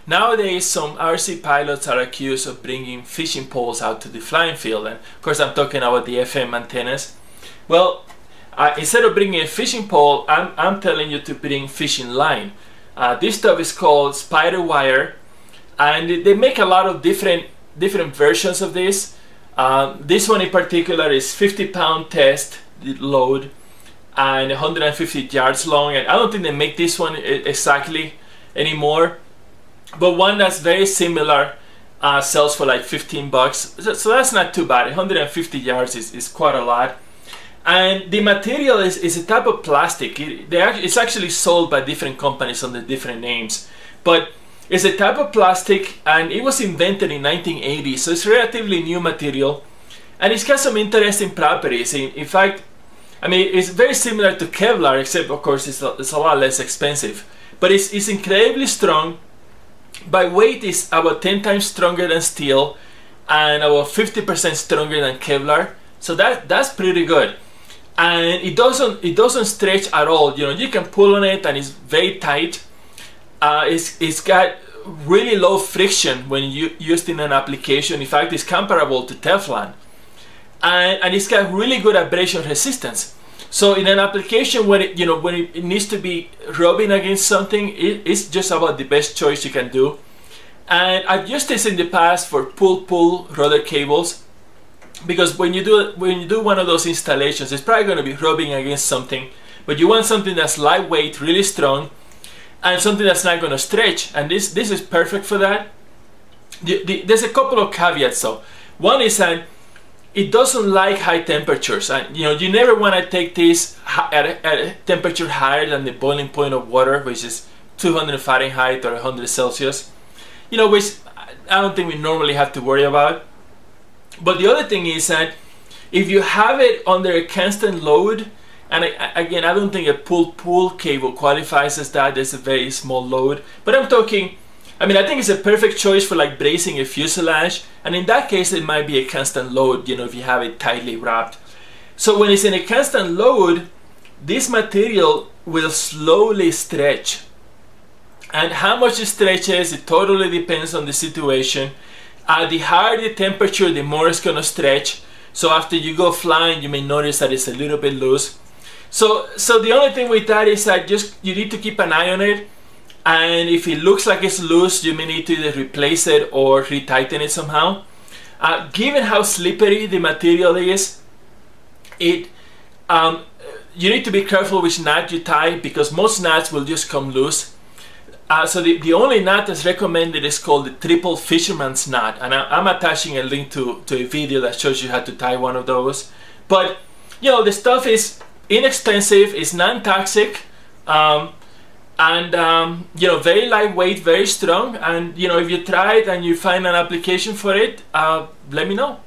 Nowadays, some RC pilots are accused of bringing fishing poles out to the flying field, and of course I'm talking about the FM antennas. Well, instead of bringing a fishing pole, I'm telling you to bring fishing line. This stuff is called Spiderwire, and they make a lot of different versions of this. This one in particular is 50-pound test load and 150 yards long, and I don't think they make this one exactly anymore, but one that's very similar sells for like 15 bucks, so that's not too bad. 150 yards is quite a lot. And the material is a type of plastic. It's actually sold by different companies under different names, but it's a type of plastic, and it was invented in 1980, so it's relatively new material, and it's got some interesting properties. In fact, I mean, it's very similar to Kevlar, except of course it's a lot less expensive, but it's incredibly strong. By weight, it's about 10 times stronger than steel and about 50% stronger than Kevlar, so that's pretty good. And it doesn't stretch at all. You know, you can pull on it and it's very tight. It's got really low friction when used in an application. In fact, it's comparable to Teflon, and it's got really good abrasion resistance. So in an application where it needs to be rubbing against something, it's just about the best choice you can do. And I've used this in the past for pull rudder cables, because when you do one of those installations, it's probably going to be rubbing against something, but you want something that's lightweight, really strong, and something that's not going to stretch, and this is perfect for that. There's a couple of caveats though. One is that it doesn't like high temperatures, and you never want to take this at a temperature higher than the boiling point of water, which is 200 Fahrenheit or 100 Celsius, which I don't think we normally have to worry about. But the other thing is that if you have it under a constant load, and again, I don't think a pull cable qualifies as that. There's a very small load, but I think it's a perfect choice for like bracing a fuselage, and in that case it might be a constant load, if you have it tightly wrapped. So when it's in a constant load, this material will slowly stretch, and how much it stretches, it totally depends on the situation. The higher the temperature, the more it's going to stretch. So after you go flying, you may notice that it's a little bit loose. So the only thing with that is that you need to keep an eye on it, and if it looks like it's loose, you may need to either replace it or retighten it somehow. Given how slippery the material is, you need to be careful which knot you tie, because most knots will just come loose. So the only knot that's recommended is called the triple fisherman's knot, and I'm attaching a link to a video that shows you how to tie one of those. But the stuff is inexpensive, it's non-toxic, and very lightweight, very strong. And if you try it and you find an application for it, let me know.